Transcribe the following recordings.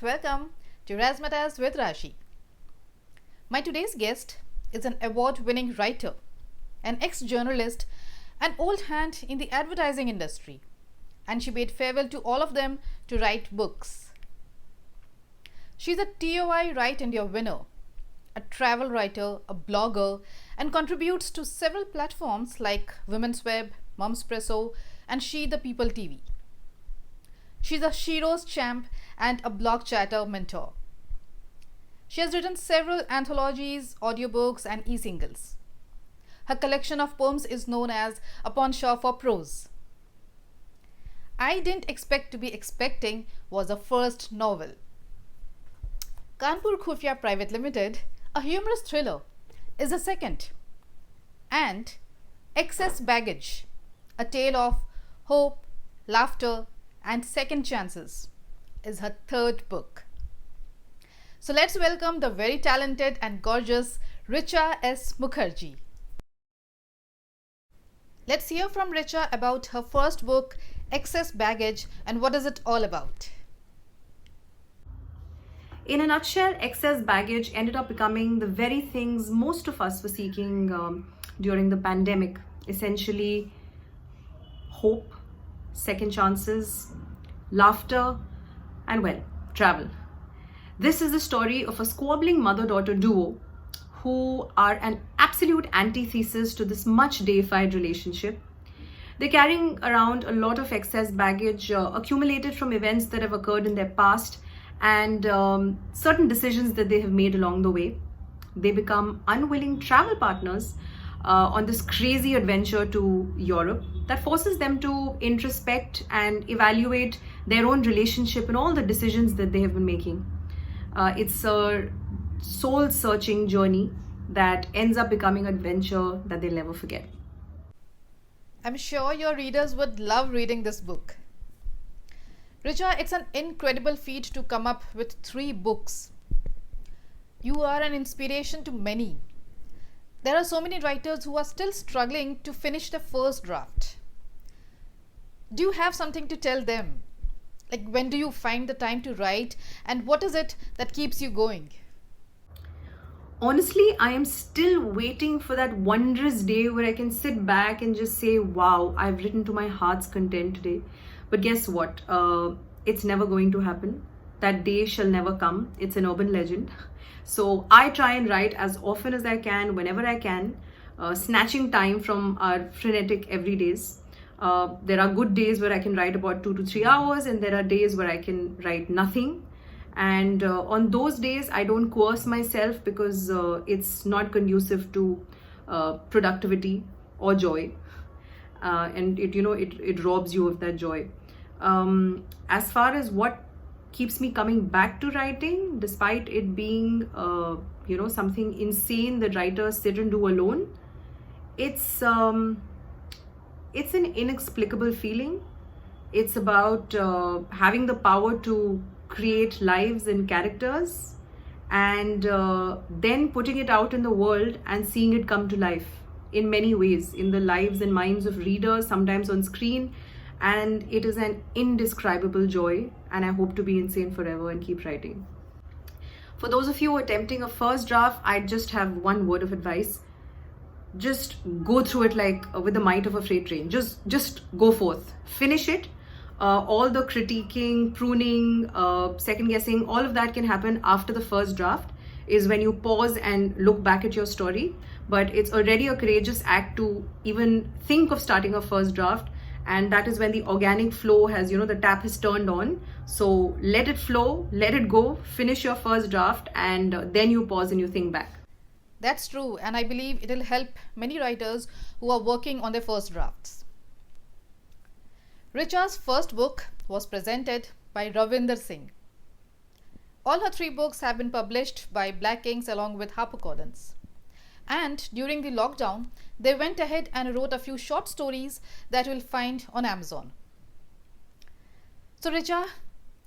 welcome to Razzmatazz with Rashi. My today's guest is an award-winning writer, an ex-journalist, an old hand in the advertising industry, and she bade farewell to all of them to write books. She's a TOI Write India winner, a travel writer, a blogger, and contributes to several platforms like Women's Web, Mumspresso, and She the People TV. She's a Sheroes champ and a blog chatter mentor. She has written several anthologies, audiobooks, and e-singles. Her collection of poems is known as Upon Shore for Prose. I Didn't Expect to Be Expecting was her first novel. Kanpur Khufia Private Limited, a humorous thriller, is the second. And Excess Baggage, a tale of hope, laughter, and second chances, is her third book. So let's welcome the very talented and gorgeous Richa S Mukherhjee. Let's hear from Richa about her first book, Excess Baggage, and what is it all about. In a nutshell, Excess Baggage ended up becoming the very things most of us were seeking during the pandemic. Essentially, hope, second chances, laughter, and travel. This is the story of a squabbling mother-daughter duo who are an absolute antithesis to this much deified relationship. They're carrying around a lot of excess baggage accumulated from events that have occurred in their past and certain decisions that they have made along the way. They become unwilling travel partners on this crazy adventure to Europe that forces them to introspect and evaluate their own relationship and all the decisions that they have been making. It's a soul-searching journey that ends up becoming an adventure that they'll never forget. I'm sure your readers would love reading this book. Richa, it's an incredible feat to come up with 3 books. You are an inspiration to many. There are so many writers who are still struggling to finish the first draft. Do you have something to tell them? Like, when do you find the time to write, and what is it that keeps you going? Honestly, I am still waiting for that wondrous day where I can sit back and just say, wow, I've written to my heart's content today. But guess what? It's never going to happen. That day shall never come. It's an urban legend. So I try and write as often as I can, whenever I can, snatching time from our frenetic everydays. There are good days where I can write about 2 to 3 hours, and there are days where I can write nothing. And on those days, I don't coerce myself because it's not conducive to productivity or joy. And it robs you of that joy. As far as what keeps me coming back to writing, despite it being something insane that writers sit and do alone, it's an inexplicable feeling. It's about having the power to create lives and characters and then putting it out in the world and seeing it come to life in many ways, in the lives and minds of readers, sometimes on screen. And it is an indescribable joy, and I hope to be insane forever and keep writing. For those of you attempting a first draft, I just have one word of advice. Just go through it like with the might of a freight train. Just go forth. Finish it. All the critiquing, pruning, second guessing, all of that can happen after the first draft, is when you pause and look back at your story. But it's already a courageous act to even think of starting a first draft. And that is when the organic flow has, the tap has turned on. So let it flow, let it go, finish your first draft, and then you pause and you think back. That's true, and I believe it will help many writers who are working on their first drafts. Richa's first book was presented by Ravinder Singh. All her 3 books have been published by Black Kings along with HarperCollins. And during the lockdown, they went ahead and wrote a few short stories that you'll find on Amazon. So Richa,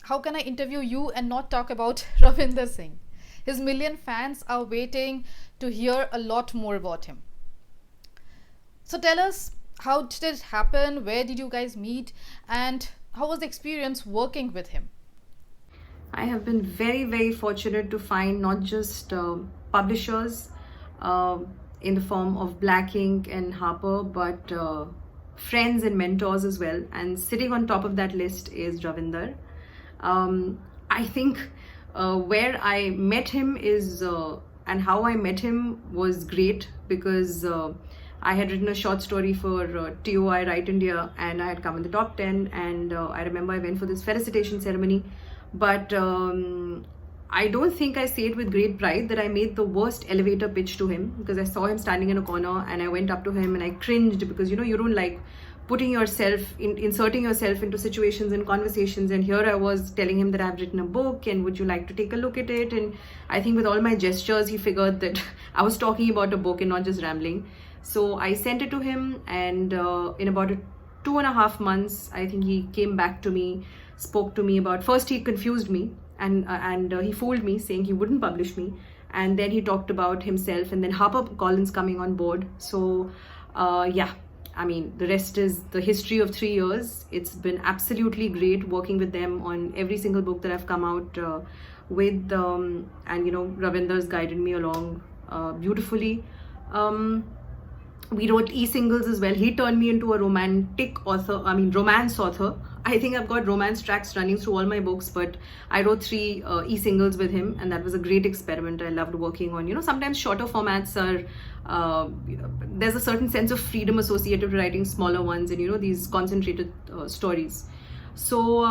how can I interview you and not talk about Ravinder Singh? His million fans are waiting to hear a lot more about him. So tell us, how did it happen? Where did you guys meet? And how was the experience working with him? I have been very, very fortunate to find not just publishers uh, in the form of Black Ink and Harper, but friends and mentors as well. And sitting on top of that list is Ravinder. I think where I met him is and how I met him was great because I had written a short story for TOI Write India and I had come in the top 10. And I remember I went for this felicitation ceremony, but I don't think I say it with great pride that I made the worst elevator pitch to him, because I saw him standing in a corner and I went up to him and I cringed because you don't like putting yourself inserting yourself into situations and conversations, and here I was telling him that I've written a book and would you like to take a look at it. And I think with all my gestures he figured that I was talking about a book and not just rambling. So I sent it to him, and in about 2.5 months I think he came back to me, spoke to me about, first he confused me and he fooled me saying he wouldn't publish me, and then he talked about himself, and then HarperCollins coming on board. So yeah, I mean, the rest is the history of 3 years. It's been absolutely great working with them on every single book that I've come out with, and Ravinder's guided me along beautifully. We wrote e-singles as well. He turned me into a romance author. I think I've got romance tracks running through all my books, but I wrote 3 e-singles with him, and that was a great experiment. I loved working on, sometimes shorter formats are, there's a certain sense of freedom associated with writing smaller ones and, these concentrated stories. So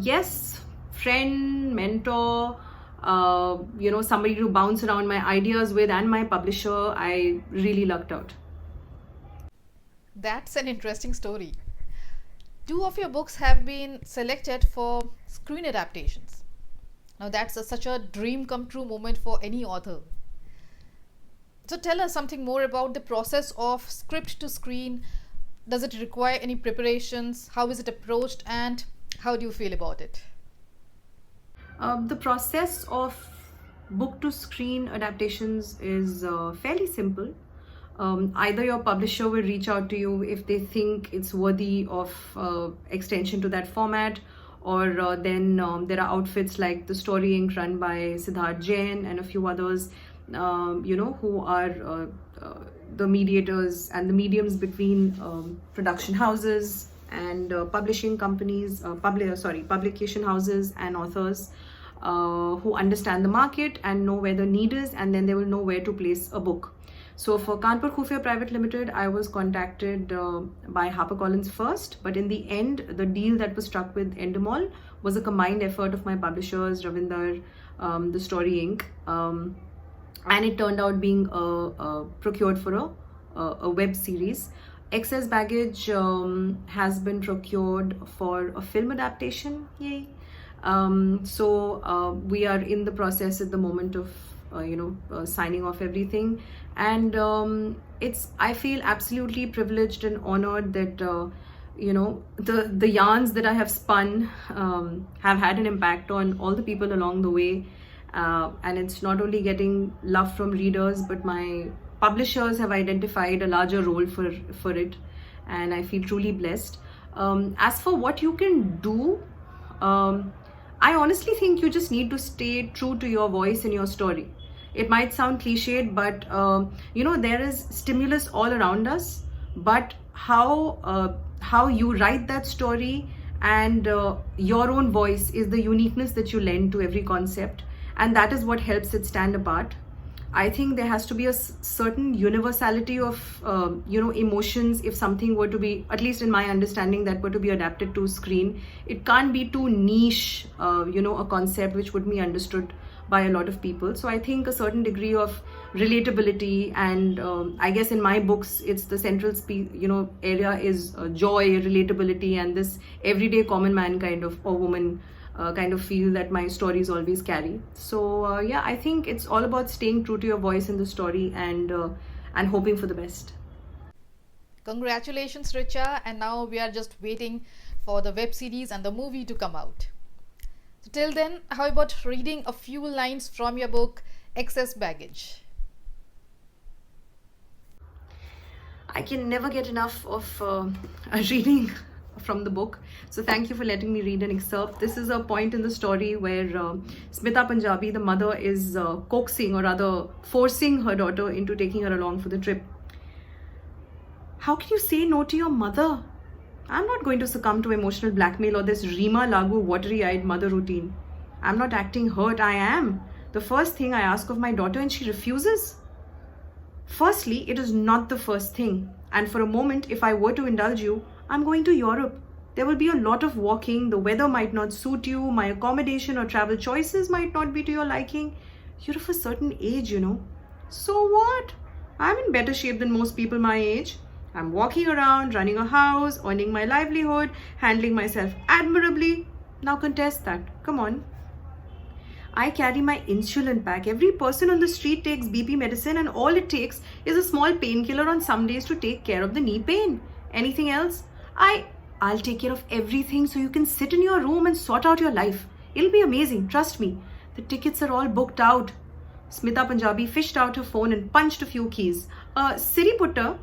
yes, friend, mentor, somebody to bounce around my ideas with, and my publisher, I really lucked out. That's an interesting story. 2 of your books have been selected for screen adaptations. Now that's such a dream come true moment for any author. So tell us something more about the process of script to screen. Does it require any preparations? How is it approached, and how do you feel about it? The process of book to screen adaptations is fairly simple. Either your publisher will reach out to you if they think it's worthy of extension to that format, or then there are outfits like the Story Inc. run by Siddharth Jain and a few others, who are the mediators and the mediums between production houses and publishing companies, publication houses and authors, who understand the market and know where the need is, and then they will know where to place a book. So for Kanpur Khufia Private Limited, I was contacted by HarperCollins first, but in the end, the deal that was struck with Endemol was a combined effort of my publishers, Ravinder, the Story Inc., and it turned out being procured for a web series. Excess Baggage has been procured for a film adaptation. Yay! So we are in the process at the moment of signing off everything, and I feel absolutely privileged and honored that the yarns that I have spun have had an impact on all the people along the way, and it's not only getting love from readers, but my publishers have identified a larger role for it, and I feel truly blessed. As for what you can do, I honestly think you just need to stay true to your voice and your story. It might sound cliched, but there is stimulus all around us, but how you write that story and your own voice is the uniqueness that you lend to every concept, and that is what helps it stand apart. I think there has to be a certain universality of emotions if something were to be, at least in my understanding, that were to be adapted to screen. It can't be too niche, a concept which would be understood by a lot of people. So I think a certain degree of relatability, and I guess in my books it's the central area is joy, relatability, and this everyday common man kind of, or woman kind of feel that my stories always carry. So yeah, I think it's all about staying true to your voice in the story and hoping for the best. Congratulations, Richa, and now we are just waiting for the web series and the movie to come out. So till then, how about reading a few lines from your book, Excess Baggage? I can never get enough of reading from the book. So thank you for letting me read an excerpt. This is a point in the story where Smita Punjabi, the mother, is coaxing, or rather forcing her daughter into taking her along for the trip. How can you say no to your mother? I'm not going to succumb to emotional blackmail or this Rima Lagu watery-eyed mother routine. I'm not acting hurt, I am. The first thing I ask of my daughter and she refuses. Firstly, it is not the first thing. And for a moment, if I were to indulge you, I'm going to Europe. There will be a lot of walking, the weather might not suit you, my accommodation or travel choices might not be to your liking. You're of a certain age, you know. So what? I'm in better shape than most people my age. I'm walking around, running a house, earning my livelihood, handling myself admirably. Now contest that. Come on. I carry my insulin pack. Every person on the street takes BP medicine, and all it takes is a small painkiller on some days to take care of the knee pain. Anything else? I'll take care of everything so you can sit in your room and sort out your life. It'll be amazing, trust me. The tickets are all booked out. Smita Punjabi fished out her phone and punched a few keys. Siri Putta,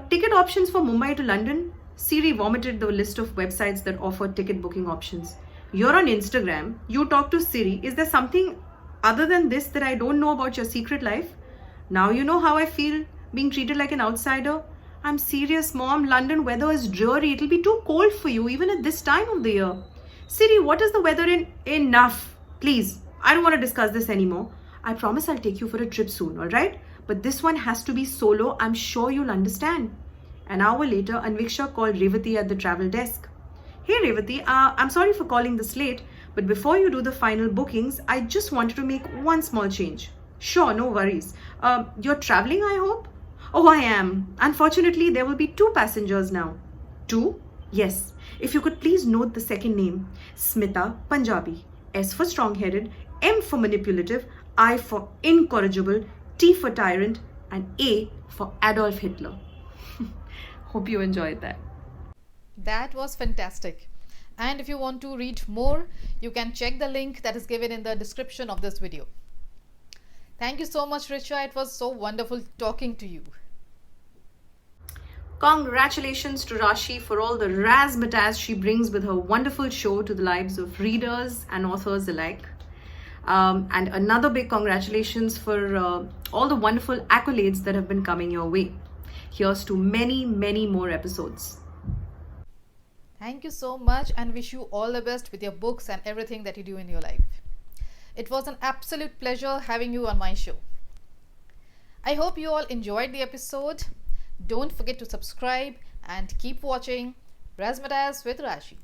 ticket options for Mumbai to London. Siri vomited the list of websites that offer ticket booking options. You're on Instagram, you talk to Siri. Is there something other than this that I don't know about your secret life? Now you know how I feel being treated like an outsider. I'm serious, Mom. London weather is dreary. It'll be too cold for you even at this time of the year. Siri, what is the weather in? Enough. Please, I don't want to discuss this anymore. I promise I'll take you for a trip soon, alright? But this one has to be solo. I'm sure you'll understand. An hour later, Anviksha called Revati at the travel desk. Hey Revati, I'm sorry for calling this late, but before you do the final bookings, I just wanted to make one small change. Sure, no worries. You're traveling, I hope? Oh, I am. Unfortunately, there will be 2 passengers now. 2? Yes. If you could please note the second name. Smita Punjabi. S for strong-headed, M for manipulative, I for incorrigible, T for tyrant, and A for Adolf Hitler. Hope you enjoyed that. That was fantastic. And if you want to read more, you can check the link that is given in the description of this video. Thank you so much, Richa. It was so wonderful talking to you. Congratulations to Rashi for all the razzmatazz she brings with her wonderful show to the lives of readers and authors alike. And another big congratulations for all the wonderful accolades that have been coming your way. Here's to many, many more episodes. Thank you so much, and wish you all the best with your books and everything that you do in your life. It was an absolute pleasure having you on my show. I hope you all enjoyed the episode. Don't forget to subscribe and keep watching Razzmatazz with Rashi.